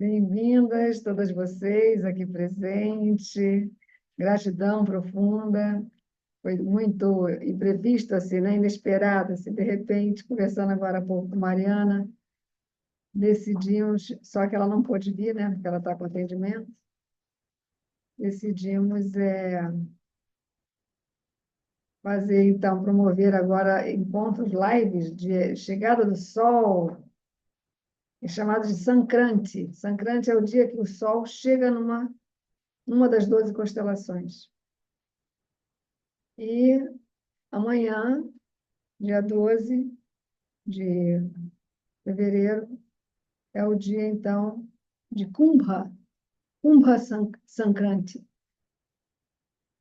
Bem-vindas todas vocês aqui presente. Gratidão profunda. Foi muito imprevisto, assim, né? Inesperado, assim, de repente, conversando agora há pouco com Mariana, decidimos, só que ela não pôde vir, né? Porque ela está com atendimento. Decidimos fazer, então, promover agora encontros lives de chegada do sol, é chamado de Sankranti. Sankranti é o dia que o sol chega numa das 12 constelações. E amanhã, dia 12 de fevereiro, é o dia, então, de Sankranti.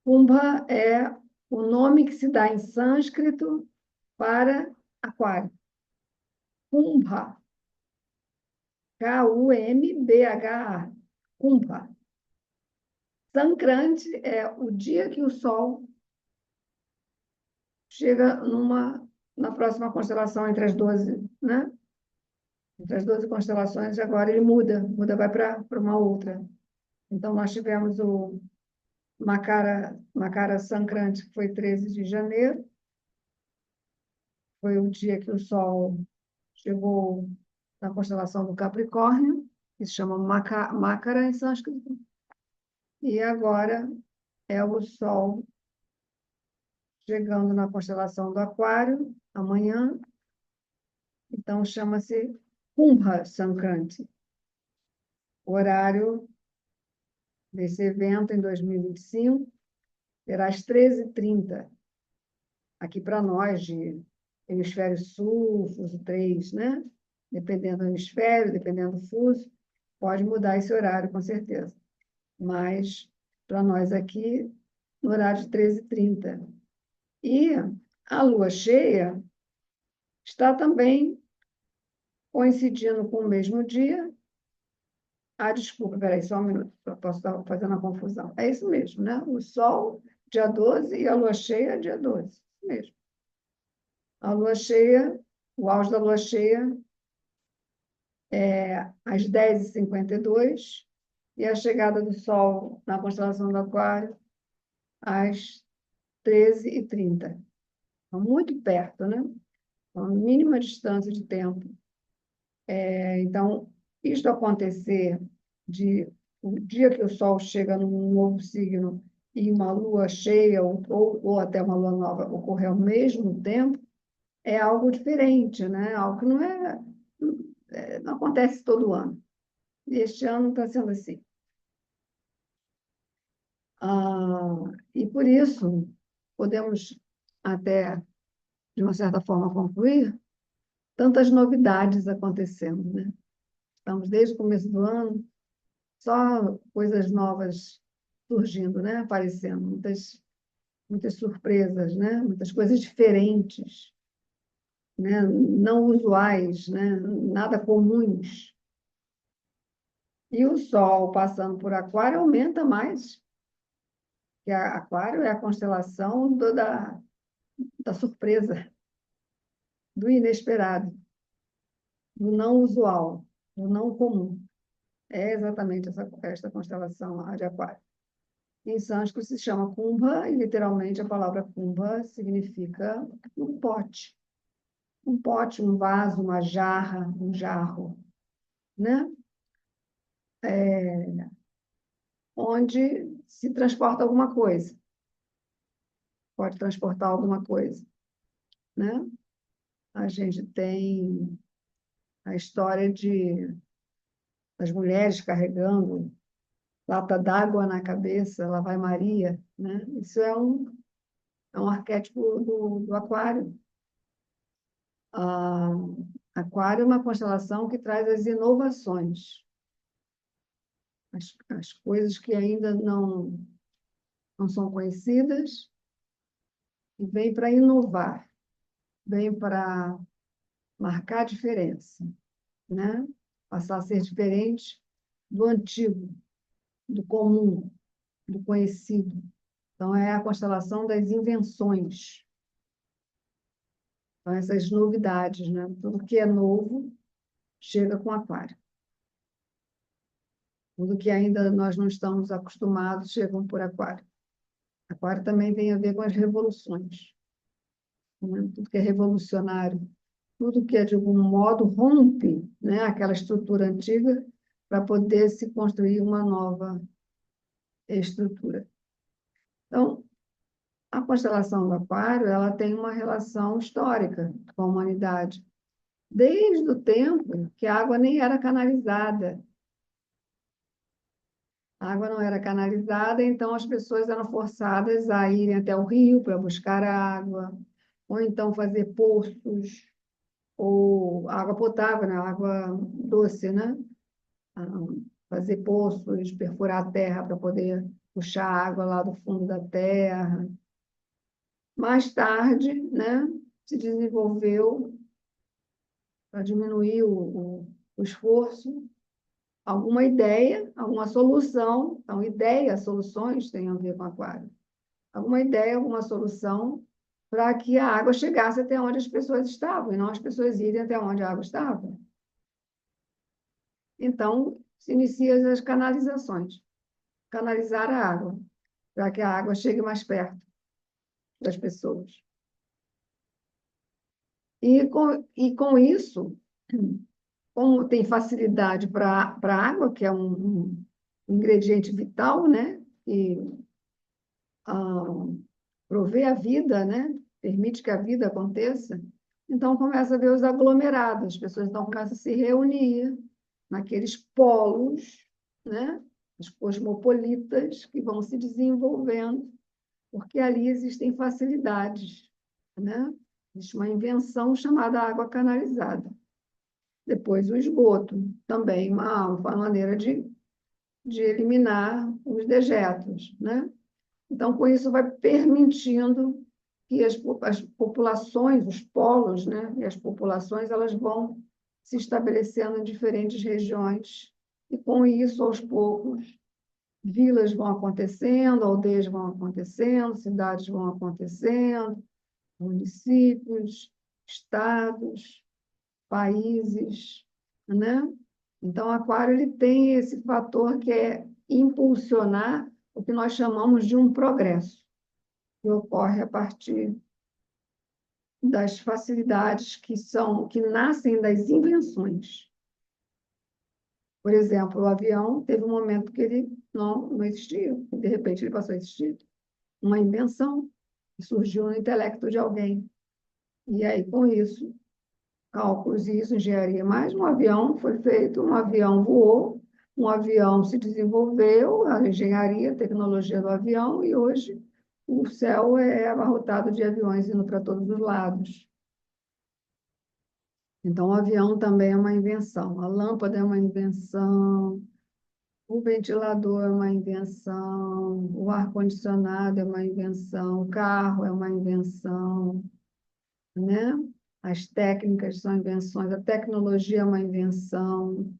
Kumbha é o nome que se dá em sânscrito para aquário. Kumbha, Kumbha. Kumbha. Sankranti é o dia que o Sol chega na próxima constelação entre as 12, né? Entre as 12 constelações, agora ele muda, vai para uma outra. Então, nós tivemos o Makara Sankranti, que foi 13 de janeiro, foi o dia que o Sol chegou na constelação do Capricórnio, que se chama Makara em sânscrito, e agora é o Sol chegando na constelação do Aquário, amanhã, então chama-se Kumbha Sankranti. O horário desse evento, em 2025, será às 13h30, aqui para nós, de hemisfério sul, fuso 3, né? Dependendo do hemisfério, dependendo do fuso, pode mudar esse horário, com certeza. Mas, para nós aqui, no horário de 13h30. E a lua cheia está também coincidindo com o mesmo dia. Ah, desculpa, peraí, só um minuto, eu posso estar fazendo a confusão. É isso mesmo, né? O Sol, dia 12, e a lua cheia, dia 12. Isso mesmo. A lua cheia, o auge da lua cheia é às 10h52 e a chegada do Sol na constelação do Aquário às 13h30. Então, muito perto, né? Então, mínima distância de tempo. Então, isto acontecer de o dia que o Sol chega num novo signo e uma lua cheia ou até uma lua nova ocorrer ao mesmo tempo, é algo diferente, né? Algo que não acontece todo ano. E este ano está sendo assim. E por isso, podemos até, de uma certa forma, concluir tantas novidades acontecendo, né? Estamos desde o começo do ano, só coisas novas surgindo, né? Aparecendo, muitas surpresas, né? Muitas coisas diferentes, né? Não usuais, né? Nada comuns. E o Sol passando por Aquário aumenta mais, que Aquário é a constelação da surpresa, do inesperado, do não usual, do não comum. É exatamente esta constelação lá de Aquário. Em sânscrito se chama Kumbha, e literalmente a palavra Kumbha significa um pote. Um pote, um vaso, uma jarra, um jarro, né? Onde se transporta alguma coisa. Pode transportar alguma coisa, né? A gente tem a história das mulheres carregando lata d'água na cabeça, lá vai Maria, né? Isso é um arquétipo do Aquário. Ah, Aquário é uma constelação que traz as inovações, as coisas que ainda não são conhecidas, e vem para inovar, vem para marcar a diferença, né? Passar a ser diferente do antigo, do comum, do conhecido. Então, é a constelação das invenções. Então, essas novidades, né? Tudo que é novo chega com Aquário. Tudo que ainda nós não estamos acostumados chegam por Aquário. Aquário também tem a ver com as revoluções, né? Tudo que é revolucionário, tudo que é, de algum modo, rompe, né, aquela estrutura antiga para poder se construir uma nova estrutura. Então, a constelação do Aquário, ela tem uma relação histórica com a humanidade, desde o tempo que a água nem era canalizada. A água não era canalizada, então as pessoas eram forçadas a irem até o rio para buscar água, ou então fazer poços, ou água potável, né? Água doce, né? Ah, fazer poços, perfurar a terra para poder puxar a água lá do fundo da terra. Mais tarde, né, se desenvolveu, para diminuir o esforço, alguma ideia, alguma solução. Então, ideias, soluções têm a ver com aquário. Alguma ideia, alguma solução para que a água chegasse até onde as pessoas estavam, e não as pessoas irem até onde a água estava. Então, se inicia as canalizações. Canalizar a água, para que a água chegue mais perto das pessoas. E com isso, como tem facilidade para a água, que é um ingrediente vital, né? E provê a vida, né? Permite que a vida aconteça. Então, começa a ver os aglomerados, as pessoas então começam a se reunir naqueles polos, né? Os cosmopolitas que vão se desenvolvendo, porque ali existem facilidades, né? Existe uma invenção chamada água canalizada. Depois, o esgoto, também uma maneira de eliminar os dejetos, né? Então, com isso, vai permitindo que as populações, os polos, né? E as populações, elas vão se estabelecendo em diferentes regiões, e com isso, aos poucos, vilas vão acontecendo, aldeias vão acontecendo, cidades vão acontecendo, municípios, estados, países, né? Então, o aquário ele tem esse fator que é impulsionar o que nós chamamos de um progresso, que ocorre a partir das facilidades que nascem das invenções. Por exemplo, o avião teve um momento que ele não existia, e de repente ele passou a existir. Uma invenção que surgiu no intelecto de alguém. E aí, com isso, cálculos e isso, engenharia, mais um avião foi feito, um avião voou, um avião se desenvolveu, a engenharia, a tecnologia do avião, e hoje o céu é abarrotado de aviões indo para todos os lados. Então, o avião também é uma invenção, a lâmpada é uma invenção, o ventilador é uma invenção, o ar-condicionado é uma invenção, o carro é uma invenção, né? As técnicas são invenções, a tecnologia é uma invenção,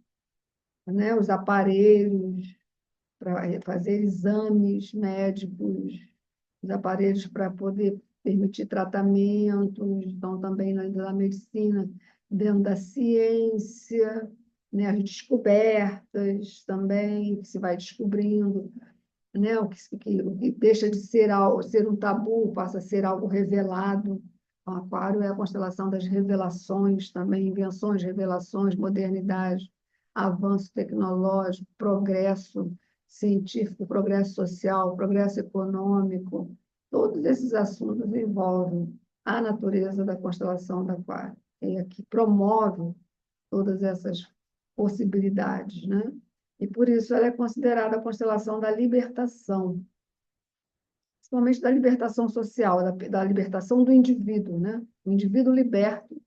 né? Os aparelhos para fazer exames médicos, os aparelhos para poder permitir tratamentos, então também dentro da medicina, dentro da ciência, né? As descobertas também, que se vai descobrindo, né? O que deixa de ser um tabu passa a ser algo revelado. O Aquário é a constelação das revelações também, invenções, revelações, modernidade, avanço tecnológico, progresso científico, progresso social, progresso econômico. Todos esses assuntos envolvem a natureza da constelação do Aquário, que promove todas essas possibilidades, né? E por isso ela é considerada a constelação da libertação, principalmente da libertação social, da libertação do indivíduo, né? O indivíduo liberto,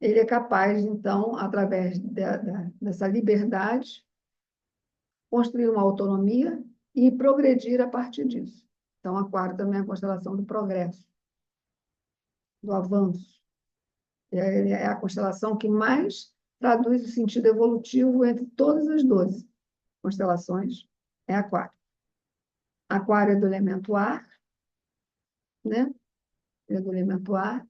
ele é capaz, então, através dessa liberdade, construir uma autonomia e progredir a partir disso. Então, Aquário também é a constelação do progresso, do avanço. É a constelação que mais traduz o sentido evolutivo entre todas as 12 constelações, é Aquário. Aquário é do elemento ar, né? É do elemento ar.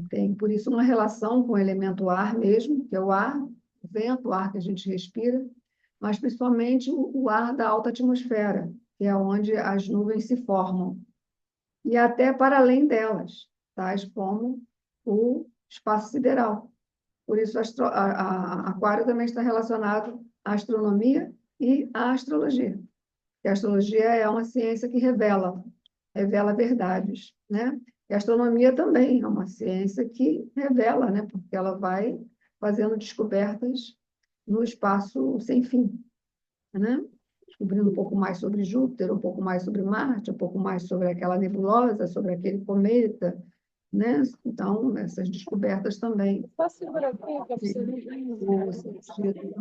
Tem, por isso, uma relação com o elemento ar mesmo, que é o ar, o vento, o ar que a gente respira. mas principalmente o ar da alta atmosfera, que é onde as nuvens se formam, e até para além delas, tais como o espaço sideral. Por isso, Aquário também está relacionado à astronomia e à astrologia. E a astrologia é uma ciência que revela verdades, né? E a astronomia também é uma ciência que revela, né? Porque ela vai fazendo descobertas no espaço sem fim, né? Descobrindo um pouco mais sobre Júpiter, um pouco mais sobre Marte, um pouco mais sobre aquela nebulosa, sobre aquele cometa, né? Então, essas descobertas também Posso segurar aqui, que eu preciso o sentido de...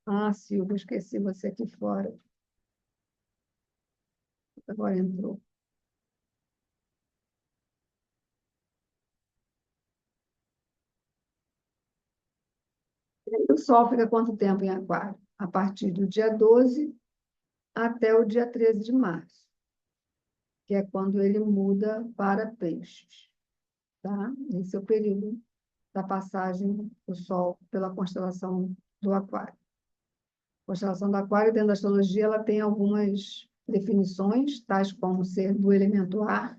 Ah, Silvia, esqueci você aqui fora. Agora entrou. O Sol fica quanto tempo em Aquário? A partir do dia 12 até o dia 13 de março, que é quando ele muda para Peixes, tá? Esse é o período da passagem do Sol pela constelação do Aquário. A constelação do Aquário, dentro da astrologia, ela tem algumas definições, tais como ser do elemento ar,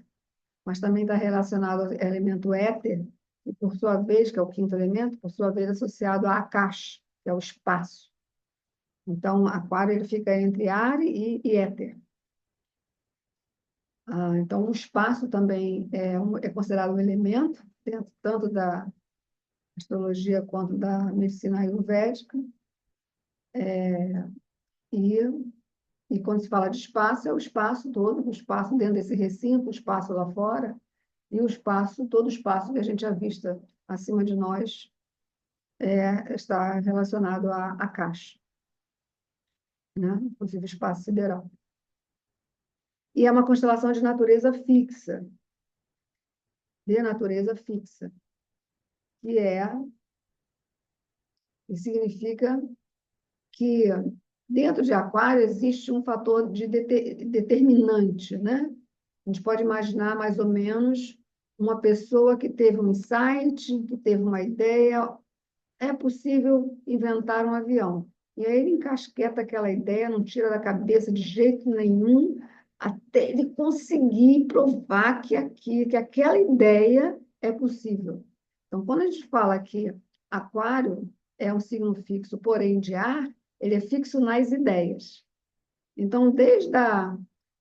mas também está relacionado ao elemento éter, e por sua vez, que é o quinto elemento, por sua vez associado a Akash, que é o espaço. Então, Aquário ele fica entre ar e éter. Então, o espaço também é considerado um elemento, dentro tanto da astrologia quanto da medicina ayurvédica. E, e quando se fala de espaço, é o espaço todo, o espaço dentro desse recinto, o espaço lá fora, e o espaço, todo o espaço que a gente avista acima de nós está relacionado à caixa, né? Inclusive o espaço sideral. E é uma constelação de natureza fixa, que que significa que dentro de Aquário existe um fator determinante, né? A gente pode imaginar mais ou menos uma pessoa que teve um insight, que teve uma ideia, é possível inventar um avião. E aí ele encasqueta aquela ideia, não tira da cabeça de jeito nenhum, até ele conseguir provar que aquela ideia é possível. Então, quando a gente fala que Aquário é um signo fixo, porém de ar, ele é fixo nas ideias. Então,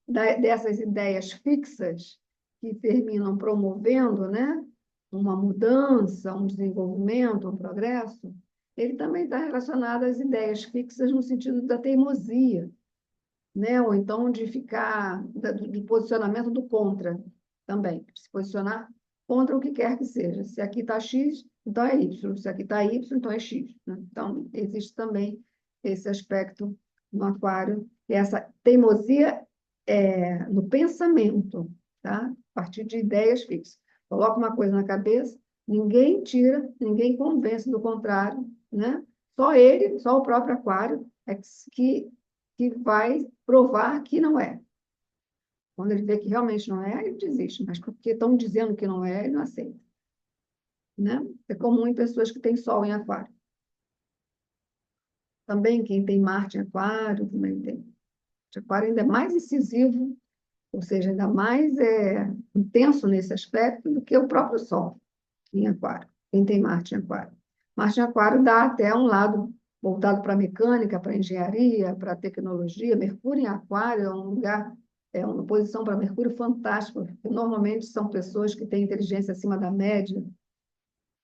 dessas ideias fixas que terminam promovendo, né, uma mudança, um desenvolvimento, um progresso, ele também está relacionado às ideias fixas no sentido da teimosia, né, ou então de ficar, do posicionamento do contra também, se posicionar contra o que quer que seja. Se aqui está X, então é Y. Se aqui está Y, então é X, né? Então, existe também esse aspecto no aquário, e essa teimosia no pensamento, tá? A partir de ideias fixas. Coloca uma coisa na cabeça, ninguém tira, ninguém convence do contrário, né? Só ele, só o próprio aquário é que vai provar que não é. Quando ele vê que realmente não é, ele desiste, mas porque estão dizendo que não é, ele não aceita, né? É comum em pessoas que têm Sol em Aquário. Também quem tem Marte em Aquário, também tem. Aquário ainda é mais incisivo, ou seja, ainda mais intenso nesse aspecto do que o próprio Sol em Aquário, quem tem Marte em Aquário. Marte em Aquário dá até um lado voltado para a mecânica, para a engenharia, para a tecnologia. Mercúrio em Aquário é um lugar, é uma posição para Mercúrio fantástica, porque normalmente são pessoas que têm inteligência acima da média,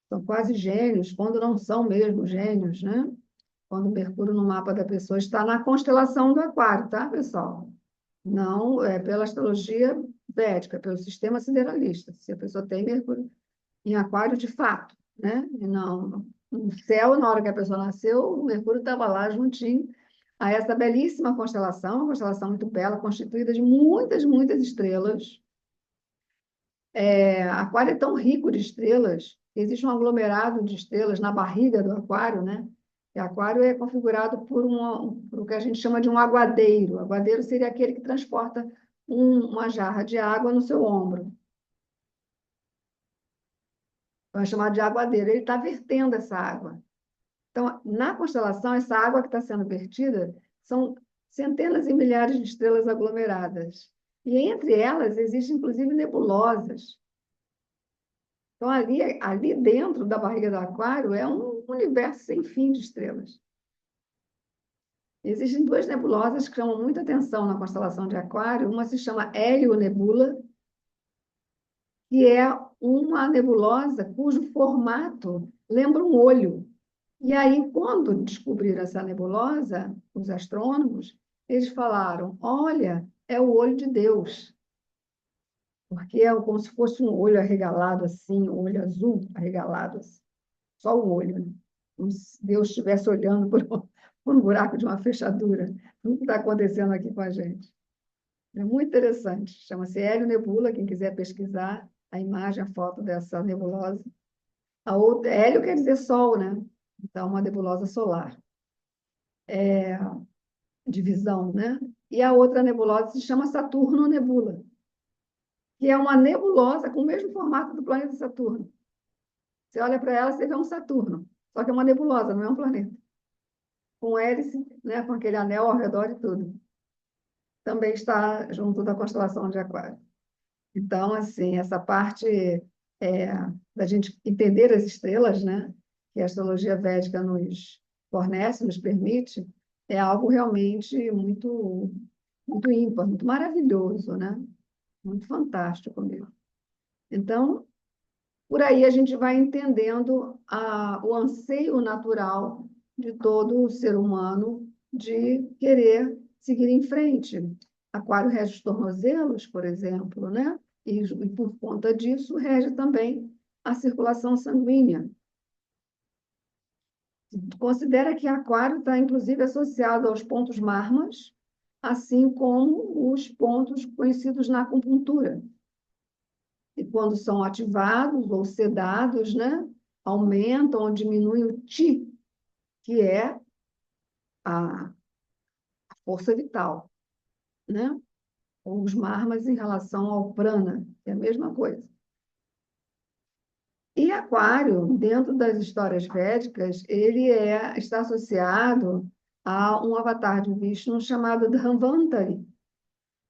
são quase gênios, quando não são mesmo gênios, né? Quando Mercúrio no mapa da pessoa está na constelação do Aquário, tá, pessoal? Não é pela astrologia védica, pelo sistema sideralista. Se a pessoa tem Mercúrio em Aquário, de fato, né? E não, no céu, na hora que a pessoa nasceu, o Mercúrio estava lá juntinho a essa belíssima constelação, uma constelação muito bela, constituída de muitas, muitas estrelas. Aquário é tão rico de estrelas, que existe um aglomerado de estrelas na barriga do Aquário, né? E Aquário é configurado por o que a gente chama de um aguadeiro. O aguadeiro seria aquele que transporta uma jarra de água no seu ombro. Então, é chamado de aguadeiro. Ele está vertendo essa água. Então, na constelação, essa água que está sendo vertida são centenas e milhares de estrelas aglomeradas. E entre elas existem, inclusive, nebulosas. Então, ali dentro da barriga do aquário é um universo sem fim de estrelas. Existem duas nebulosas que chamam muita atenção na constelação de aquário. Uma se chama Helionebula, que é uma nebulosa cujo formato lembra um olho. E aí, quando descobriram essa nebulosa, os astrônomos, eles falaram: olha, é o olho de Deus, porque é como se fosse um olho arregalado assim, um olho azul arregalado, assim. Só o olho, né? Como se Deus estivesse olhando por um buraco de uma fechadura. O que está acontecendo aqui com a gente? É muito interessante. Chama-se Helionebula, quem quiser pesquisar a imagem, a foto dessa nebulosa. A outra, hélio quer dizer sol, né? Então, uma nebulosa solar, de visão, né? E a outra nebulosa se chama Saturno Nebula, que é uma nebulosa com o mesmo formato do planeta Saturno. Você olha para ela, você vê um Saturno, só que é uma nebulosa, não é um planeta. Com hélice, né? Com aquele anel ao redor e tudo. Também está junto da constelação de Aquário. Então, assim, essa parte é, da gente entender as estrelas, né, que a astrologia védica nos fornece, nos permite, é algo realmente muito, muito ímpar, muito maravilhoso, né? Muito fantástico mesmo. Então, por aí a gente vai entendendo o anseio natural de todo ser humano de querer seguir em frente. Aquário rege os tornozelos, por exemplo, né? E por conta disso rege também a circulação sanguínea. Considera que Aquário está, inclusive, associado aos pontos marmas, assim como os pontos conhecidos na acupuntura. E quando são ativados ou sedados, né, aumentam ou diminuem o Ti, que é a força vital, né? Os marmas em relação ao prana, que é a mesma coisa. E Aquário, dentro das histórias védicas, ele está associado a um avatar de Vishnu chamado Dhanvantari.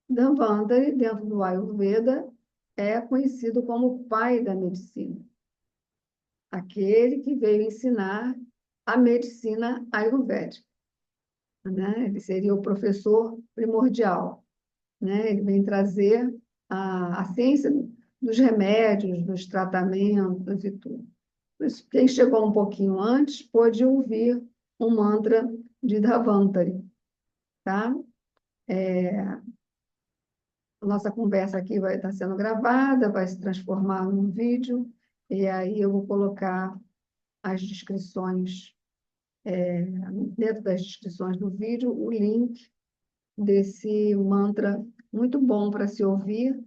Dhanvantari, dentro do Ayurveda, é conhecido como o pai da medicina, aquele que veio ensinar a medicina ayurvédica, né? Ele seria o professor primordial, né? Ele vem trazer a ciência dos remédios, dos tratamentos e tudo. Por isso, quem chegou um pouquinho antes pôde ouvir um mantra de Dhavantari, tá? A nossa conversa aqui vai estar sendo gravada, vai se transformar num vídeo, e aí eu vou colocar as descrições, dentro das descrições do vídeo, o link desse mantra muito bom para se ouvir,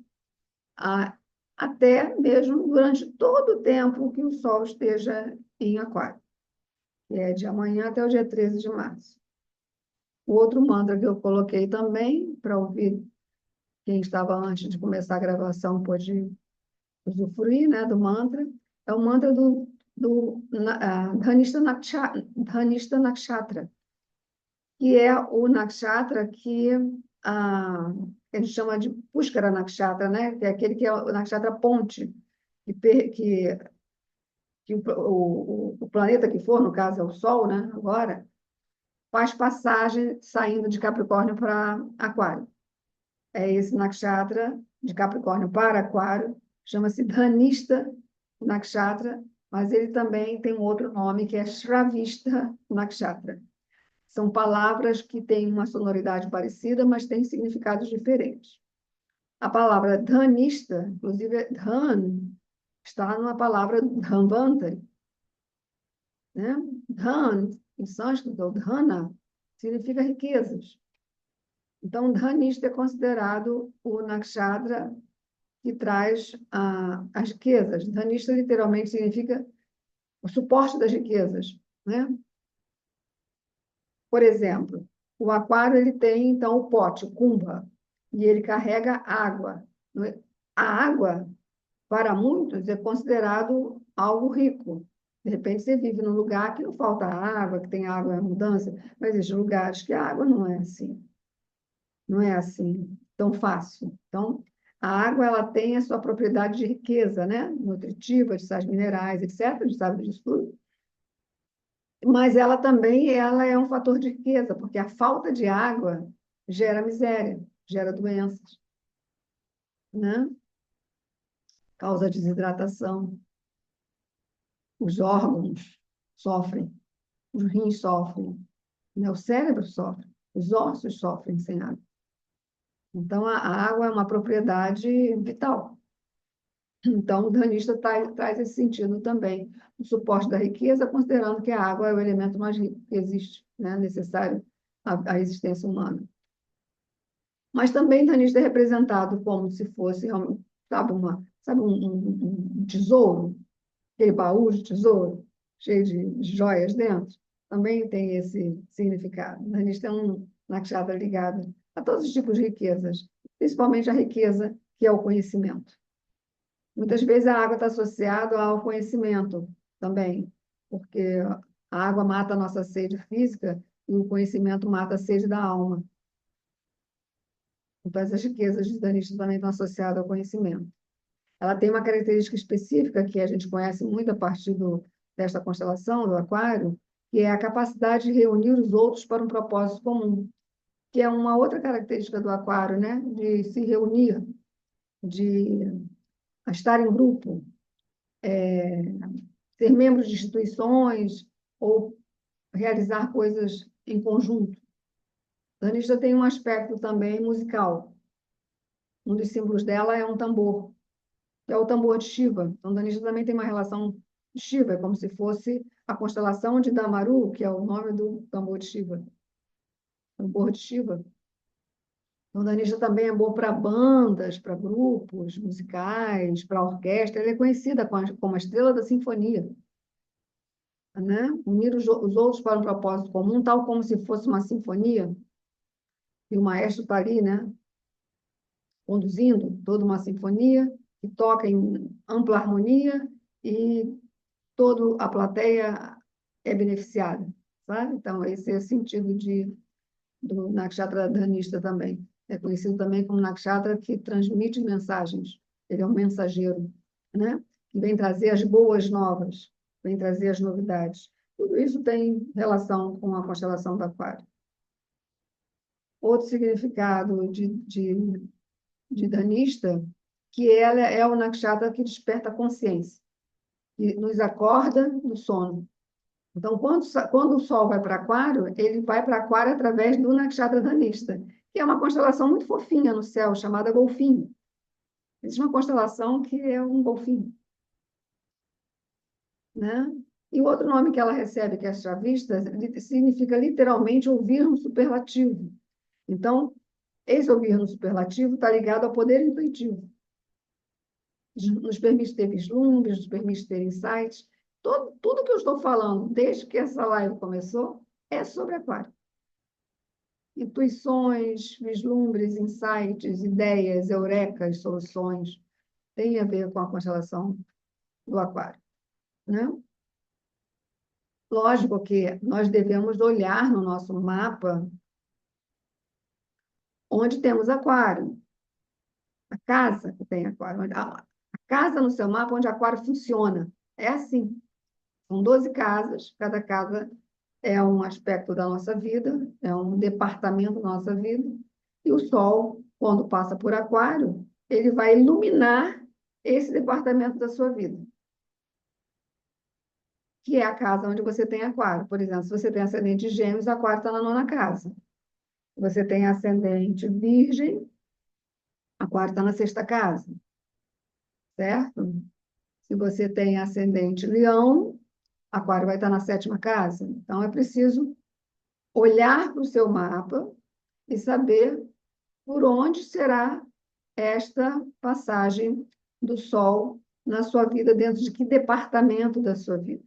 a- até mesmo durante todo o tempo que o Sol esteja em Aquário, que é de amanhã até o dia 13 de março. O outro mantra que eu coloquei também, para ouvir quem estava antes de começar a gravação pôde usufruir, né, do mantra, é o mantra do Dhanishta Nakshatra, que é o nakshatra que a gente chama de Pushkara Nakshatra, né? Que é aquele que é o nakshatra ponte, que o planeta que for, no caso é o Sol, né? Agora, faz passagem saindo de Capricórnio para Aquário. É esse nakshatra de Capricórnio para Aquário, chama-se Dhanishta Nakshatra, mas ele também tem um outro nome que é Shravishta Nakshatra. São palavras que têm uma sonoridade parecida, mas têm significados diferentes. A palavra dhanista, inclusive, dhan, está numa palavra dhanvantari, né? Dhan, em sânscrito, ou dhana, significa riquezas. Então, dhanista é considerado o nakshatra que traz as riquezas. Dhanista literalmente significa o suporte das riquezas, né? Por exemplo, o aquário ele tem então o pote, o kumbha, e ele carrega água. A água, para muitos, é considerado algo rico. De repente, você vive num lugar que não falta água, que tem água em abundância, mas existem lugares que a água não é assim. Não é assim tão fácil. Então, a água ela tem a sua propriedade de riqueza, né? Nutritiva, de sais minerais, etc. A gente sabe disso tudo. Mas ela é um fator de riqueza, porque a falta de água gera miséria, gera doenças, né? Causa desidratação. Os órgãos sofrem, os rins sofrem, né? O cérebro sofre, os ossos sofrem sem água. Então, a água é uma propriedade vital. Então, o danista traz esse sentido também, o suporte da riqueza, considerando que a água é o elemento mais rico que existe, né? Necessário à existência humana. Mas também danista é representado como se fosse, sabe um tesouro, aquele baú de tesouro, cheio de joias dentro. Também tem esse significado. Danista é um nakshatra ligado a todos os tipos de riquezas, principalmente a riqueza que é o conhecimento. Muitas vezes a água está associada ao conhecimento também, porque a água mata a nossa sede física e o conhecimento mata a sede da alma. Então, essas riquezas de Dhanista também estão associadas ao conhecimento. Ela tem uma característica específica que a gente conhece muito a partir desta constelação, do Aquário, que é a capacidade de reunir os outros para um propósito comum, que é uma outra característica do Aquário, né? De se reunir, de estar em grupo, ser membro de instituições ou realizar coisas em conjunto. A Dhanista tem um aspecto também musical. Um dos símbolos dela é um tambor, que é o tambor de Shiva. Então, Dhanista também tem uma relação de Shiva, é como se fosse a constelação de Damaru, que é o nome do tambor de Shiva. Tambor de Shiva. Então, Dhanista também é bom para bandas, para grupos musicais, para orquestra. Ele é conhecida como a estrela da sinfonia, né? Unir os outros para um propósito comum, tal como se fosse uma sinfonia, e o maestro está ali, né? Conduzindo toda uma sinfonia, que toca em ampla harmonia e toda a plateia é beneficiada, sabe? Então, esse é o sentido do Nakshatra Dhanista também. É conhecido também como Nakshatra que transmite mensagens. Ele é um mensageiro, né? Que vem trazer as boas novas, vem trazer as novidades. Tudo isso tem relação com a constelação do Aquário. Outro significado de Dhanista, que ela é o Nakshatra que desperta a consciência, que nos acorda do sono. Então, quando o Sol vai para Aquário, ele vai para Aquário através do Nakshatra Dhanista, que é uma constelação muito fofinha no céu, chamada Golfinho. Existe uma constelação que é um golfinho, né? E o outro nome que ela recebe, que é Chavista, significa literalmente ouvir no superlativo. Então, esse ouvir no superlativo está ligado ao poder intuitivo. Nos permite ter vislumbres, nos permite ter insights. Tudo que eu estou falando, desde que essa live começou, é sobre Aquário. Intuições, vislumbres, insights, ideias, eurecas, soluções, tem a ver com a constelação do Aquário, né? Lógico que nós devemos olhar no nosso mapa onde temos Aquário, a casa que tem Aquário, a casa no seu mapa onde Aquário funciona. É assim. São 12 casas, cada casa é um aspecto da nossa vida, é um departamento da nossa vida, e o Sol, quando passa por Aquário, ele vai iluminar esse departamento da sua vida, que é a casa onde você tem Aquário. Por exemplo, se você tem ascendente Gêmeos, Aquário está na nona casa. Se você tem ascendente Virgem, Aquário está na sexta casa, certo? Se você tem ascendente Leão, Aquário vai estar na sétima casa. Então, é preciso olhar para o seu mapa e saber por onde será esta passagem do Sol na sua vida, dentro de que departamento da sua vida.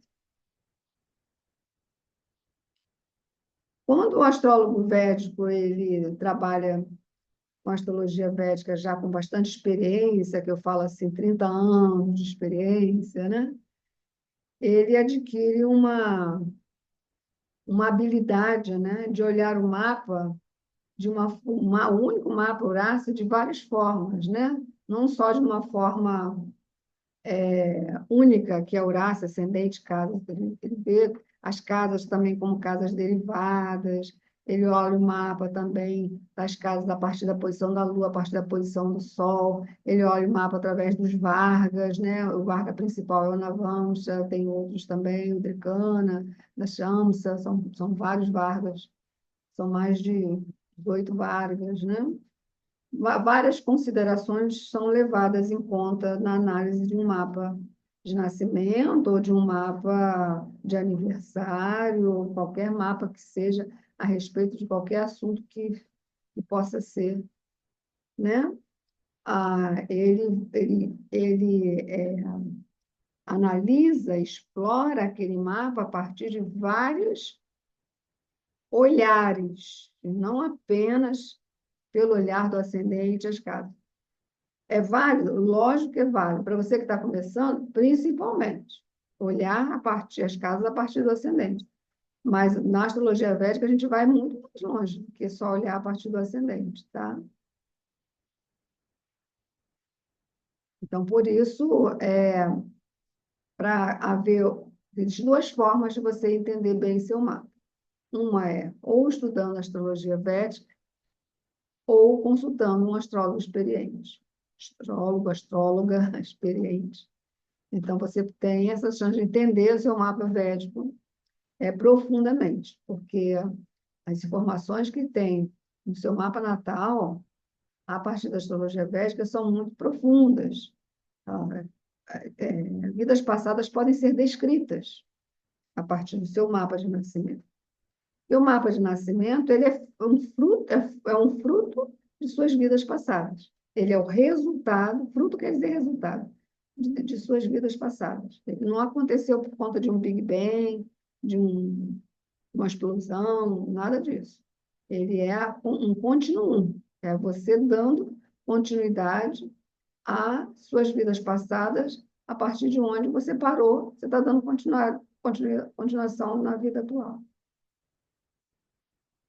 Quando o astrólogo védico ele trabalha com a astrologia védica já com bastante experiência, que eu falo assim, 30 anos de experiência, né? Ele adquire uma habilidade, né, de olhar o mapa de um único mapa Horácio de várias formas, né? Não só de uma forma única, que é Horácio, ascendente, casa, ele vê as casas também como casas derivadas, ele olha o mapa também das casas a partir da posição da Lua, a partir da posição do Sol, ele olha o mapa através dos Vargas, né? O Varga principal é o Navamsa, tem outros também, o Drikana, da Shamsa, são vários Vargas, são mais de 18 Vargas, né? Várias considerações são levadas em conta na análise de um mapa de nascimento ou de um mapa de aniversário, ou qualquer mapa que seja a respeito de qualquer assunto que possa ser, né? Ele analisa, explora aquele mapa a partir de vários olhares, e não apenas pelo olhar do ascendente às casas. É válido? Lógico que é válido. Para você que está começando, principalmente, olhar as casas a partir do ascendente. Mas na astrologia védica a gente vai muito mais longe do que só olhar a partir do ascendente, tá? Então, por isso, para haver existem duas formas de você entender bem seu mapa. Uma é ou estudando astrologia védica ou consultando um astrólogo experiente. Astrólogo, astróloga experiente. Então, você tem essa chance de entender o seu mapa védico profundamente, porque as informações que tem no seu mapa natal, a partir da astrologia védica, são muito profundas. Tá? Vidas passadas podem ser descritas a partir do seu mapa de nascimento. E o mapa de nascimento ele é um fruto de suas vidas passadas. Ele é o resultado, fruto quer dizer resultado, de suas vidas passadas. Ele não aconteceu por conta de um Big Bang, de uma explosão, nada disso. Ele é um continuum, é você dando continuidade às suas vidas passadas, a partir de onde você parou, você está dando continuação na vida atual.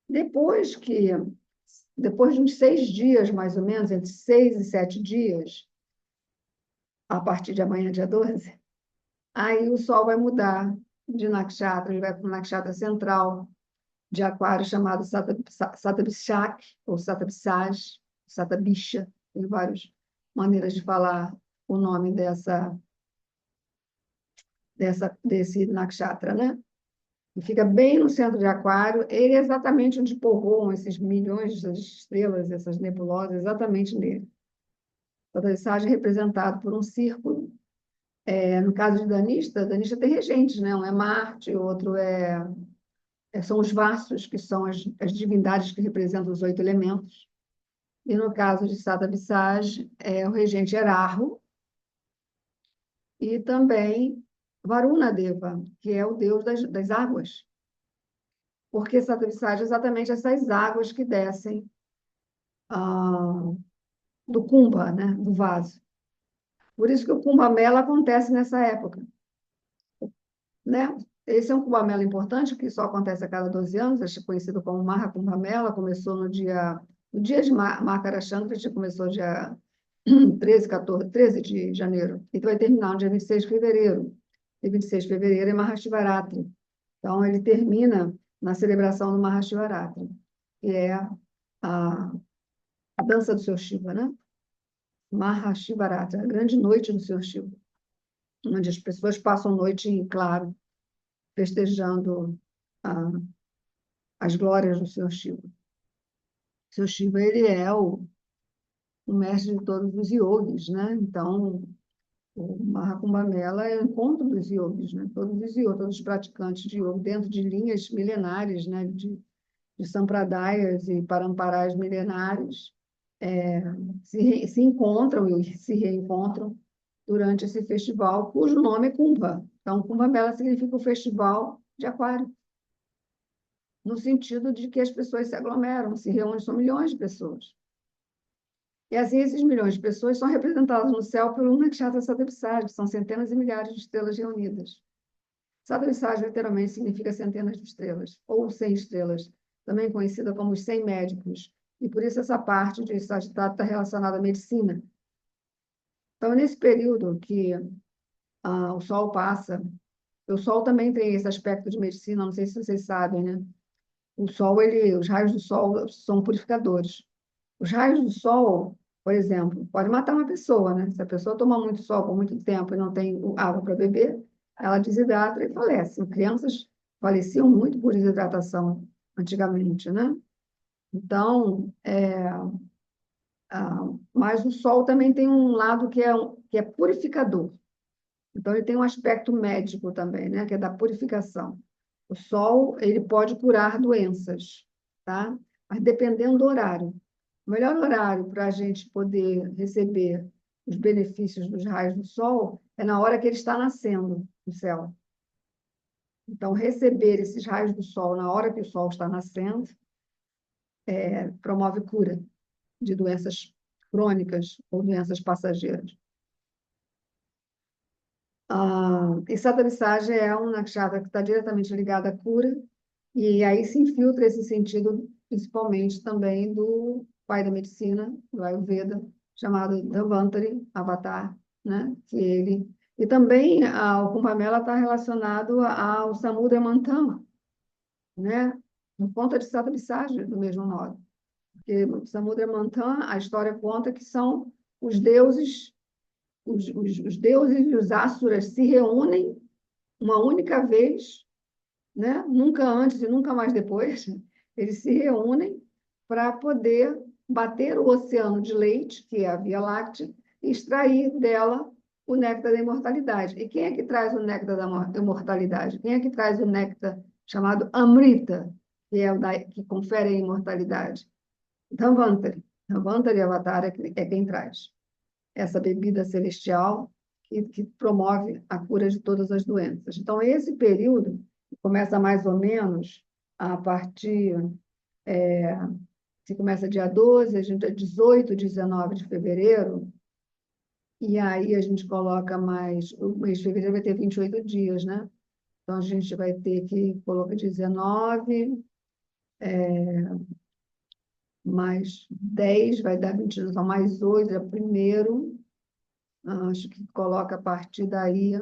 Depois que, depois de uns 6 dias, mais ou menos, entre 6 e 7 dias, a partir de amanhã, dia 12, aí o Sol vai mudar de nakshatra, ele vai para o nakshatra central de Aquário, chamado Satabhishak, ou Satabhishaj, Satabisha, tem várias maneiras de falar o nome desse nakshatra, né? E fica bem no centro de Aquário, ele é exatamente onde povoam esses milhões de estrelas, essas nebulosas, exatamente nele. A mensagem é representada por um círculo. No caso de Danista tem regentes, né? Um é Marte, outro são os Vastos, que são as divindades que representam os 8 elementos. E no caso de Sattva-Visaj, o regente é Rahu, e também Varuna-deva, que é o deus das águas. Porque Sattva-Visaj é exatamente essas águas que descem do Kumbha, né? Do vaso. Por isso que o Kumbh Mela acontece nessa época, né? Esse é um Kumbh Mela importante, que só acontece a cada 12 anos, é conhecido como Maha Kumbh Mela, começou no dia de Makara Sankranti, começou dia 13 de janeiro, e vai terminar no dia 26 de fevereiro. E 26 de fevereiro é Mahashivaratri. Então, ele termina na celebração do Mahashivaratri, que é a dança do Senhor Shiva, né? Mahashivaratri, a grande noite do Senhor Shiva, onde as pessoas passam a noite em claro, festejando as glórias do Senhor Shiva. O Senhor Shiva, ele é o mestre de todos os yogis, né? Então, o Mahakumbhamela é o encontro dos yogis, né? Todos os yogis, todos os praticantes de yoga, dentro de linhas milenares, né? De sampradayas e paramparas milenares, se encontram e se reencontram durante esse festival, cujo nome é Kumbha. Então, Kumbha Mela significa o festival de Aquário, no sentido de que as pessoas se aglomeram, se reúnem, são milhões de pessoas. E assim, esses milhões de pessoas são representadas no céu pelo Nakshatra Satyabhisaya, que são centenas e milhares de estrelas reunidas. Satyabhisaya literalmente significa centenas de estrelas, ou 100 estrelas, também conhecida como os 100 médicos. E por isso essa parte de Sagitário está relacionada à medicina. Então, nesse período que o Sol passa, o Sol também tem esse aspecto de medicina, não sei se vocês sabem, né? O Sol, os raios do Sol são purificadores. Os raios do Sol, por exemplo, pode matar uma pessoa, né? Se a pessoa toma muito sol por muito tempo e não tem água para beber, ela desidrata e falece. Crianças faleciam muito por desidratação antigamente, né? Então, mas o Sol também tem um lado que é purificador. Então, ele tem um aspecto médico também, né? Que é da purificação. O Sol, ele pode curar doenças, tá? Mas dependendo do horário. O melhor horário para a gente poder receber os benefícios dos raios do Sol é na hora que ele está nascendo no céu. Então, receber esses raios do Sol na hora que o Sol está nascendo promove cura de doenças crônicas ou doenças passageiras. E Sattva-Visagya é um nakshatra que está diretamente ligado à cura, e aí se infiltra esse sentido, principalmente também do pai da medicina, do Ayurveda, chamado Dhanvantari, Avatar, né? E também o Kumbh Mela está relacionado ao Samudra Manthan, né? Por conta de Sattva-Visagya, do mesmo modo. Porque Samudra Manthan, a história conta que são os deuses os deuses e os asuras se reúnem uma única vez, né? Nunca antes e nunca mais depois, eles se reúnem para poder bater o oceano de leite, que é a Via Láctea, e extrair dela o néctar da imortalidade. E quem é que traz o néctar da imortalidade? Quem é que traz o néctar chamado Amrita, que é que confere a imortalidade? Dhanvantari. Dhanvantari Avatar é quem traz essa bebida celestial que promove a cura de todas as doenças. Então, esse período começa mais ou menos a partir, se começa dia 12, a gente é 18, 19 de fevereiro, e aí a gente coloca mais, o mês de fevereiro vai ter 28 dias, né? Então, a gente vai ter que colocar 19, mais 10, vai dar 22, então mais 8, é primeiro, acho que coloca a partir daí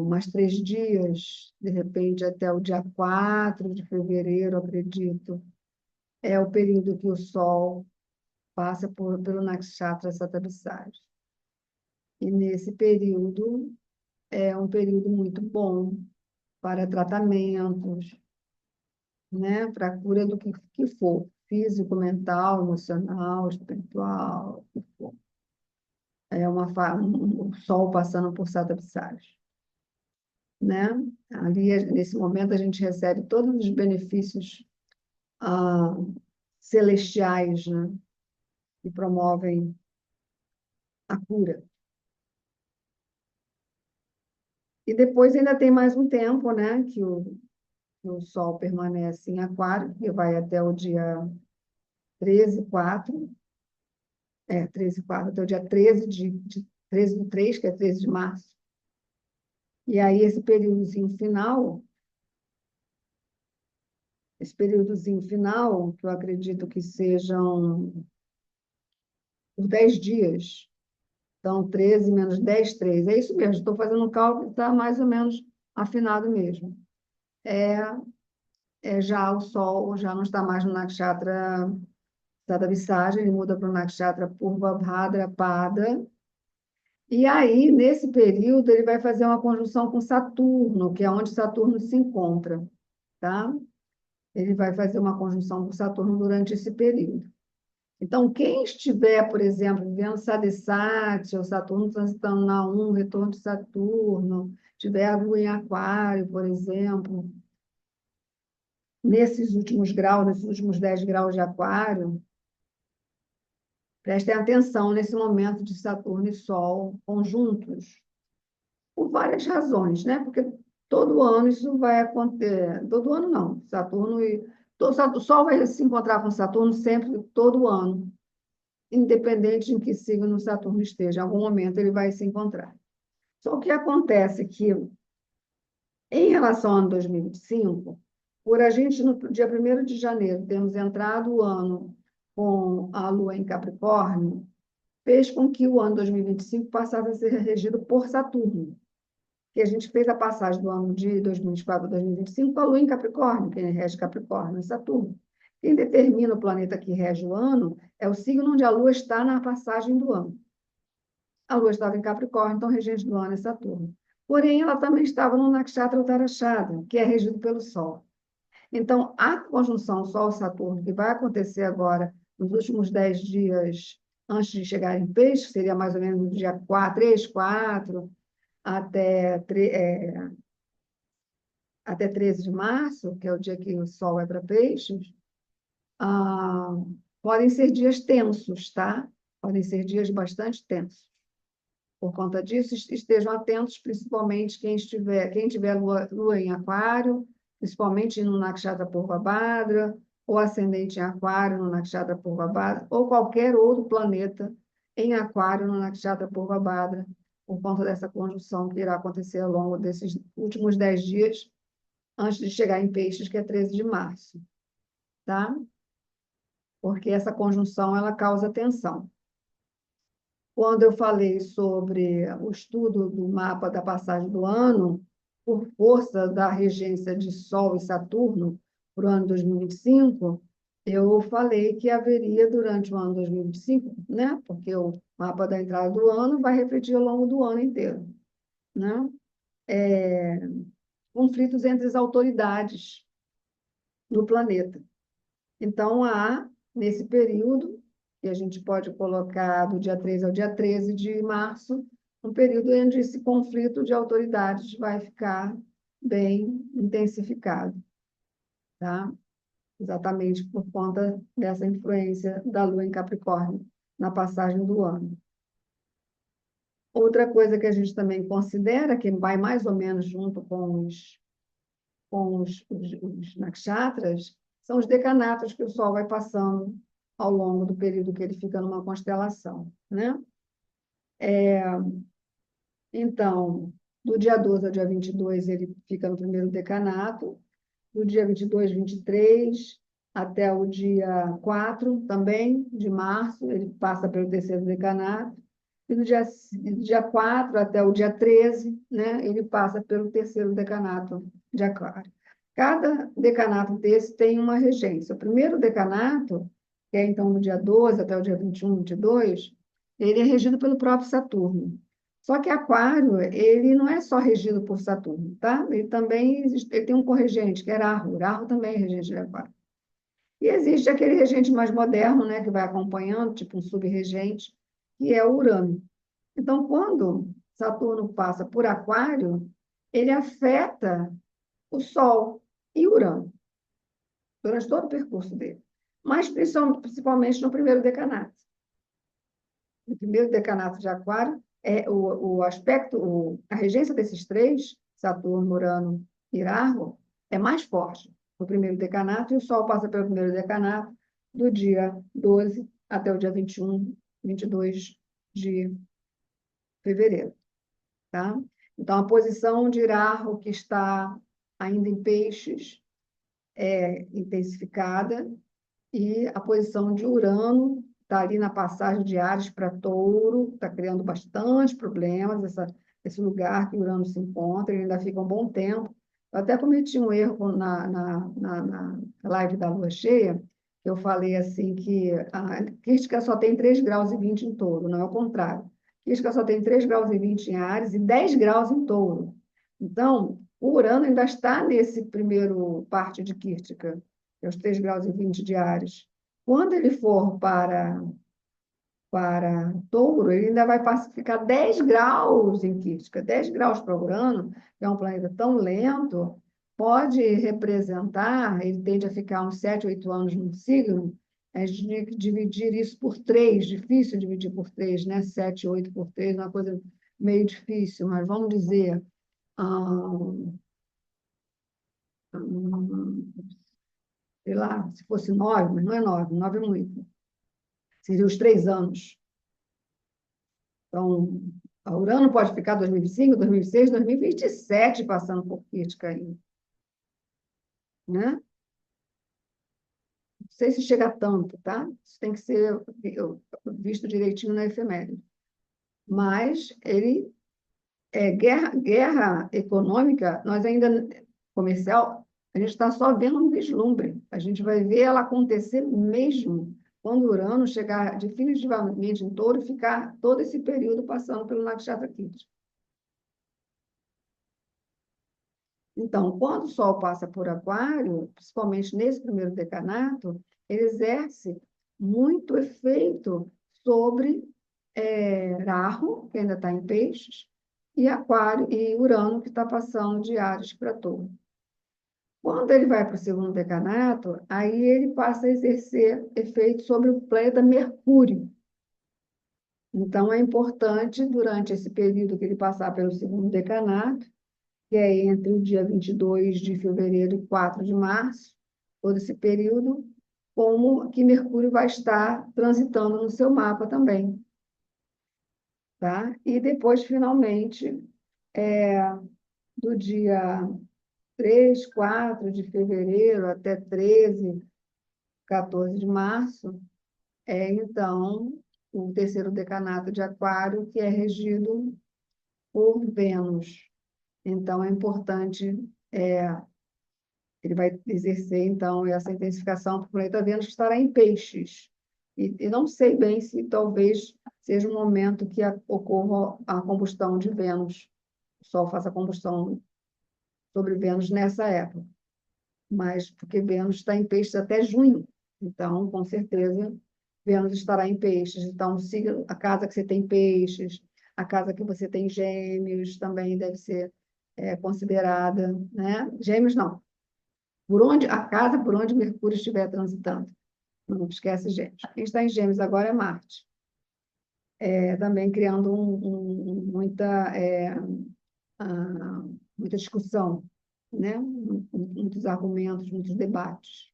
mais 3 dias, de repente até o dia 4 de fevereiro, acredito, é o período que o Sol passa pelo Nakshatra Sattva-Visagya. E nesse período é um período muito bom para tratamentos, né? Para a cura do que for, físico, mental, emocional, espiritual, o que for. O Sol passando por Sattva-Visagya, né? Ali, nesse momento, a gente recebe todos os benefícios ah, celestiais, né? Que promovem a cura. E depois ainda tem mais um tempo, né? Que o Sol permanece em Aquário, que vai até o dia 13/4, 13/4, até o dia 13 do 3, que é 13 de março. E aí, esse períodozinho final, que eu acredito que sejam os 10 dias, então 13 menos 10, 3. É isso mesmo, estou fazendo um cálculo, está mais ou menos afinado mesmo. Já o Sol já não está mais no Nakshatra Sattva-Visagya, ele muda para o Nakshatra Purvabhadrapada. E aí, nesse período, ele vai fazer uma conjunção com Saturno, que é onde Saturno se encontra, tá? Ele vai fazer uma conjunção com Saturno durante esse período. Então, quem estiver, por exemplo, vivendo Sadesati, ou Saturno transitando na 1, retorno de Saturno, tiver a Lua em Aquário, por exemplo, nesses últimos graus, nesses últimos 10 graus de Aquário, prestem atenção nesse momento de Saturno e Sol conjuntos, por várias razões, né? Porque todo ano isso vai acontecer, todo ano não, Saturno O Sol vai se encontrar com Saturno sempre, todo ano, independente em que signo Saturno esteja. Em algum momento ele vai se encontrar. Só que acontece que, em relação ao ano 2025, por a gente, no dia 1º de janeiro, termos entrado o ano com a Lua em Capricórnio, fez com que o ano 2025 passasse a ser regido por Saturno. Que a gente fez a passagem do ano de 2024 para 2025 com a Lua em Capricórnio, quem rege Capricórnio é Saturno. Quem determina o planeta que rege o ano é o signo onde a Lua está na passagem do ano. A Lua estava em Capricórnio, então regente do ano é Saturno. Porém, ela também estava no Nakshatra Uttarashadra, que é regido pelo Sol. Então, a conjunção Sol-Saturno, que vai acontecer agora, nos últimos 10 dias antes de chegar em Peixe, que seria mais ou menos no dia 4, 3, 4, até, até 13 de março, que é o dia que o Sol vai para Peixes, ah, podem ser dias tensos, tá? Podem ser dias bastante tensos. Por conta disso, estejam atentos, principalmente quem tiver lua em Aquário, principalmente no Nakshatra Purvabhadra, ou ascendente em Aquário no Nakshatra Purvabhadra, ou qualquer outro planeta em Aquário no Nakshatra Purvabhadra, por conta dessa conjunção que irá acontecer ao longo desses últimos 10 dias, antes de chegar em Peixes, que é 13 de março, tá? Porque essa conjunção ela causa tensão. Quando eu falei sobre o estudo do mapa da passagem do ano, por força da regência de Sol e Saturno para o ano 2025, eu falei que haveria durante o ano 2025, né? Porque o mapa da entrada do ano vai refletir ao longo do ano inteiro, né? Conflitos entre as autoridades do planeta. Então, há, nesse período, que a gente pode colocar do dia 3 ao dia 13 de março, um período onde esse conflito de autoridades vai ficar bem intensificado, tá? Exatamente por conta dessa influência da Lua em Capricórnio na passagem do ano. Outra coisa que a gente também considera, que vai mais ou menos junto com os nakshatras, são os decanatos que o Sol vai passando ao longo do período que ele fica numa constelação, né? Então, do dia 12 ao dia 22, ele fica no primeiro decanato, do dia 22, 23, até o dia 4 também, de março, ele passa pelo terceiro decanato, e do dia 4 até o dia 13, né, ele passa pelo terceiro decanato de Aquário. Cada decanato desse tem uma regência. O primeiro decanato, que é então do dia 12 até o dia 21, 22, ele é regido pelo próprio Saturno. Só que Aquário, ele não é só regido por Saturno, tá? Ele também ele tem um corregente, que é Rahu. Rahu também é regente de Aquário. E existe aquele regente mais moderno, né, que vai acompanhando, tipo um subregente, que é o Urano. Então, quando Saturno passa por Aquário, ele afeta o Sol e Urano durante todo o percurso dele, mas principalmente no primeiro decanato. No primeiro decanato de Aquário, o aspecto, a regência desses três, Saturno, Urano e Rahu, é mais forte no primeiro decanato, e o Sol passa pelo primeiro decanato do dia 12 até o dia 21, 22 de fevereiro. Tá? Então, a posição de Rahu, que está ainda em peixes, é intensificada, e a posição de Urano está ali na passagem de Áries para Touro, está criando bastante problemas, esse lugar que Urano se encontra, ele ainda fica um bom tempo. Eu até cometi um erro na live da Lua Cheia, eu falei assim que a Kística só tem 3 graus e 20 em Touro, não é o contrário. Kística só tem 3 graus e 20 em Áries e 10 graus em Touro. Então, o Urano ainda está nesse primeiro parte de Kística, que é os 3 graus e 20 de Áries. Quando ele for para Touro, ele ainda vai ficar 10 graus em Kística. 10 graus para Urano, que é um planeta tão lento, pode representar, ele tende a ficar uns 7, 8 anos no signo, a gente tinha que dividir isso por 3, difícil dividir por 3, né? 7, 8 por 3, uma coisa meio difícil, mas vamos dizer, hum, sei lá, se fosse 9, mas não é 9, 9 é muito. Seria os 3 anos. Então, a Urano pode ficar 2025, 2026, 2027 passando por crítica aí, né? Não sei se chega a tanto, tá? Isso tem que ser visto direitinho na efeméride. Mas ele guerra econômica, nós ainda comercial, a gente está só vendo um vislumbre. A gente vai ver ela acontecer mesmo quando o Urano chegar definitivamente em Touro e ficar todo esse período passando pelo Nakshatra Kit. Então, quando o Sol passa por Aquário, principalmente nesse primeiro decanato, ele exerce muito efeito sobre Rahu, que ainda está em Peixes, e Aquário e Urano, que está passando de Áries para Touro. Quando ele vai para o segundo decanato, aí ele passa a exercer efeito sobre o planeta Mercúrio. Então, é importante, durante esse período que ele passar pelo segundo decanato, que é entre o dia 22 de fevereiro e 4 de março, todo esse período, como que Mercúrio vai estar transitando no seu mapa também. Tá? E depois, finalmente, do dia 3, 4 de fevereiro até 13, 14 de março, então, o terceiro decanato de Aquário, que é regido por Vênus. Então, é importante, ele vai exercer, então, essa intensificação para o planeta Vênus, que estará em Peixes. E não sei bem se talvez seja um momento que ocorra a combustão de Vênus. O Sol faça combustão sobre Vênus nessa época. Mas porque Vênus está em Peixes até junho. Então, com certeza, Vênus estará em Peixes. Então, siga a casa que você tem Peixes, a casa que você tem Gêmeos também deve ser considerada, né? Gêmeos não. A casa por onde Mercúrio estiver transitando. Não esquece Gêmeos. Quem está em Gêmeos agora é Marte. Também criando muita discussão, né? Muitos argumentos, muitos debates.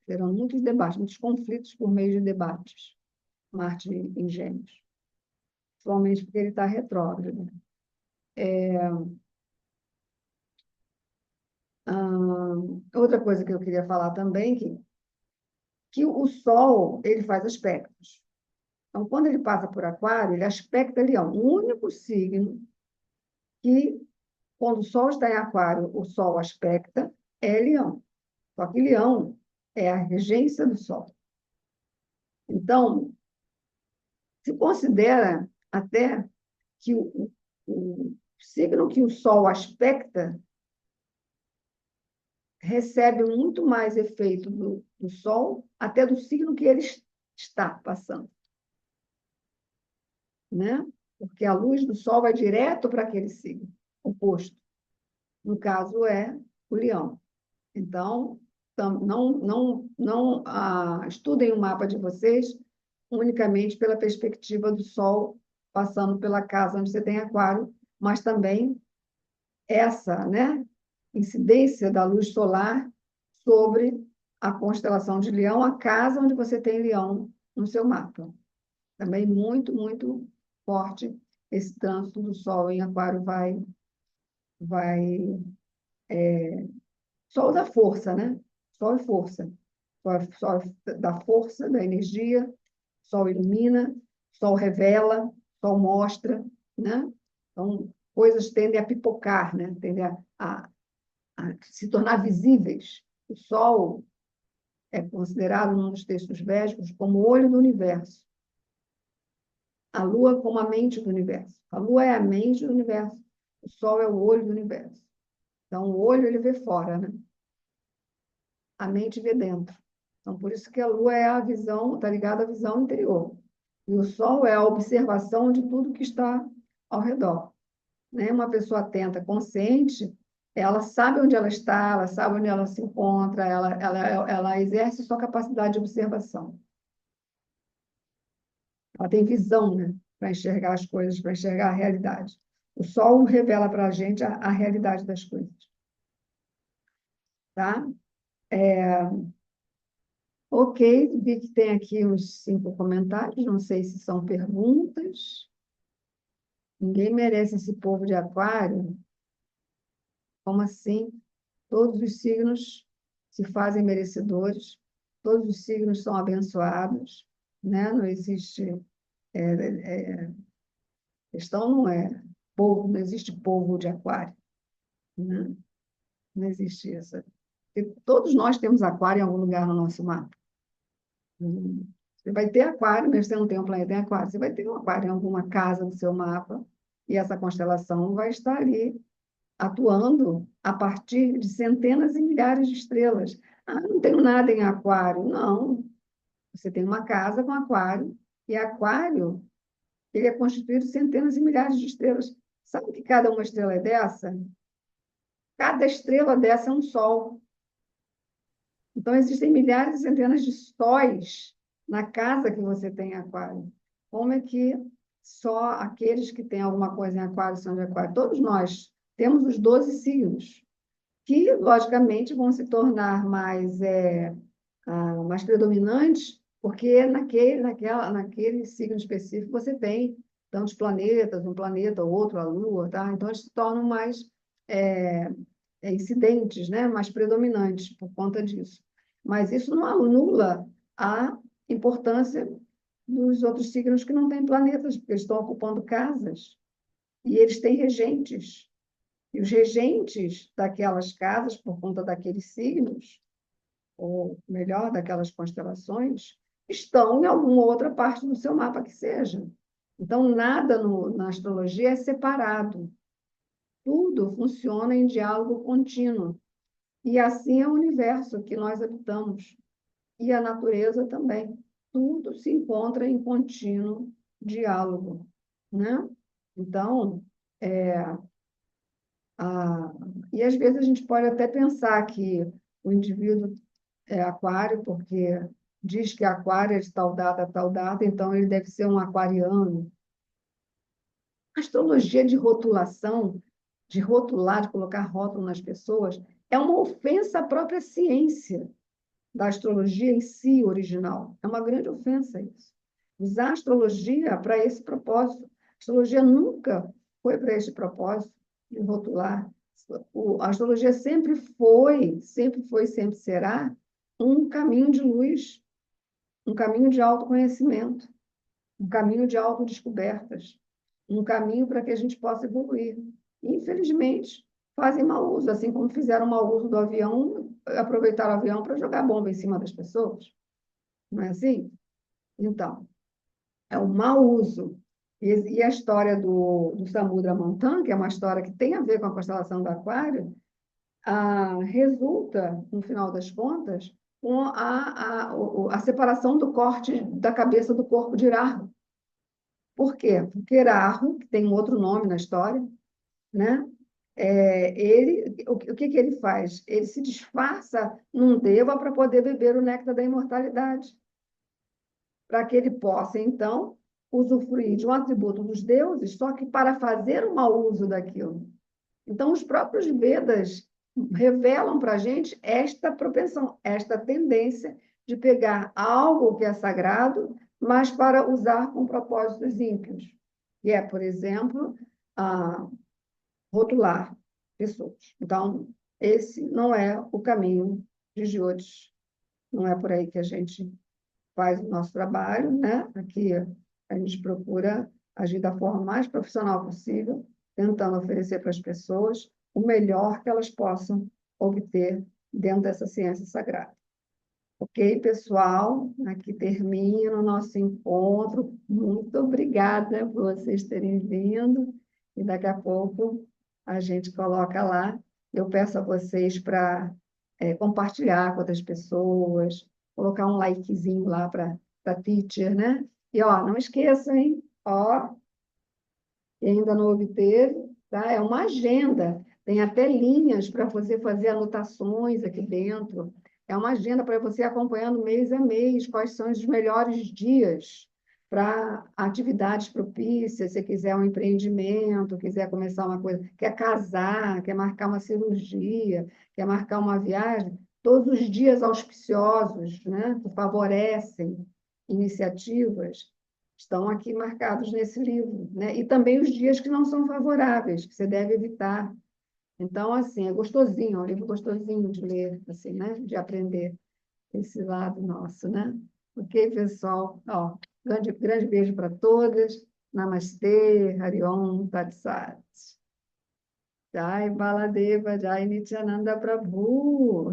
Serão muitos debates, muitos conflitos por meio de debates. Marte em Gêmeos. Principalmente porque ele está retrógrado. Outra coisa que eu queria falar também, que o Sol ele faz aspectos. Então, quando ele passa por Aquário, ele aspecta Leão. O único signo que, quando o Sol está em Aquário, o Sol aspecta é Leão. Só que Leão é a regência do Sol. Então, se considera até que o signo que o Sol aspecta recebe muito mais efeito do Sol, até do signo que ele está passando. Né? Porque a luz do Sol vai direto para aquele signo oposto. No caso, é o Leão. Então, não estudem o mapa de vocês unicamente pela perspectiva do Sol passando pela casa onde você tem Aquário, mas também essa, né, incidência da luz solar sobre a constelação de Leão, a casa onde você tem Leão no seu mapa. Também muito, muito forte esse trânsito do Sol em Aquário vai Sol da força, né? Sol é força. Sol da força, da energia. Sol ilumina, Sol revela, Sol mostra, né? Então, coisas tendem a pipocar, né? Tendem a se tornar visíveis. O Sol é considerado, num dos textos védicos, como o olho do universo. A Lua como a mente do universo. A Lua é a mente do universo. O Sol é o olho do universo. Então, o olho, ele vê fora, né? A mente vê dentro. Então, por isso que a Lua é a visão, está ligada à visão interior. E o Sol é a observação de tudo que está ao redor. Né? Uma pessoa atenta, consciente, ela sabe onde ela está, ela sabe onde ela se encontra, ela exerce sua capacidade de observação. Ela tem visão, né? Para enxergar as coisas, para enxergar a realidade. O Sol revela para a gente a realidade das coisas. Tá? Ok, vi que tem aqui uns 5 comentários, não sei se são perguntas. Ninguém merece esse povo de aquário? Como assim? Todos os signos se fazem merecedores, todos os signos são abençoados, né? Não existe, questão não é povo, não existe povo de aquário, né? Não existe isso. E todos nós temos aquário em algum lugar no nosso mapa. Você vai ter aquário, mesmo se você não tem um planeta em aquário, você vai ter um aquário em alguma casa do seu mapa, e essa constelação vai estar ali, atuando a partir de centenas e milhares de estrelas. Ah, não tenho nada em aquário. Não, você tem uma casa com aquário, e aquário, ele é constituído de centenas e milhares de estrelas. Sabe que cada uma estrela é dessa? Cada estrela dessa é um sol. Então, existem milhares e centenas de sóis na casa que você tem em aquário. Como é que só aqueles que têm alguma coisa em aquário são de aquário? Todos nós temos os 12 signos, que, logicamente, vão se tornar mais predominantes, porque naquele signo específico você tem tantos planetas, um planeta, outro, a Lua, tá? Então, eles se tornam mais é, incidentes, né? Mais predominantes por conta disso. Mas isso não anula a importância dos outros signos que não têm planetas, porque eles estão ocupando casas, e eles têm regentes. E os regentes daquelas casas, por conta daqueles signos, ou melhor, daquelas constelações, estão em alguma outra parte do seu mapa que seja. Então, nada na astrologia é separado. Tudo funciona em diálogo contínuo. E assim é o universo que nós habitamos. E a natureza também. Tudo se encontra em contínuo diálogo, né? Então, é, a, e às vezes a gente pode até pensar que o indivíduo é aquário, porque diz que aquário é de tal data, então ele deve ser um aquariano. A astrologia de rotulação, de rotular, de colocar rótulo nas pessoas, é uma ofensa à própria ciência da astrologia em si original. É uma grande ofensa isso. Usar a astrologia para esse propósito. A astrologia nunca foi para esse propósito de rotular. A astrologia sempre foi, sempre será um caminho de luz, um caminho de autoconhecimento, um caminho de autodescobertas, um caminho para que a gente possa evoluir. Infelizmente, fazem mau uso, assim como fizeram mau uso do avião, aproveitaram o avião para jogar bomba em cima das pessoas. Não é assim? Então, é um mau uso. E a história do Samudra Manthan, que é uma história que tem a ver com a constelação do Aquário, resulta, no final das contas, com a separação do corte da cabeça do corpo de Rahu. Por quê? Porque Rahu, que tem um outro nome na história, né? O que que ele faz? Ele se disfarça num deva para poder beber o néctar da imortalidade, para que ele possa, então, usufruir de um atributo dos deuses, só que para fazer um mau uso daquilo. Então, os próprios Vedas revelam para a gente esta propensão, esta tendência de pegar algo que é sagrado, mas para usar com propósitos ímpios, que é, por exemplo, rotular pessoas. Então, esse não é o caminho de Jyotish, não é por aí que a gente faz o nosso trabalho, né? Aqui a gente procura agir da forma mais profissional possível, tentando oferecer para as pessoas o melhor que elas possam obter dentro dessa ciência sagrada. Ok, pessoal? Aqui termina o nosso encontro. Muito obrigada por vocês terem vindo. E daqui a pouco a gente coloca lá. Eu peço a vocês para compartilhar com outras pessoas, colocar um likezinho lá para a teacher, né? E ó, não esqueçam, hein? Ó, quem ainda não obteve, tá? É uma agenda. Tem até linhas para você fazer anotações aqui dentro. É uma agenda para você acompanhando mês a mês quais são os melhores dias para atividades propícias, se quiser um empreendimento, quiser começar uma coisa, quer casar, quer marcar uma cirurgia, quer marcar uma viagem, todos os dias auspiciosos, né, que favorecem iniciativas, estão aqui marcados nesse livro, né? E também os dias que não são favoráveis, que você deve evitar. Então, assim, é gostosinho, é um livro gostosinho de ler, assim, né? De aprender esse lado nosso, né? Ok, pessoal? Ó, grande beijo para todas. Namastê, Hariom, Tat Sat. Jai Baladeva, Jai Nityananda Prabhu.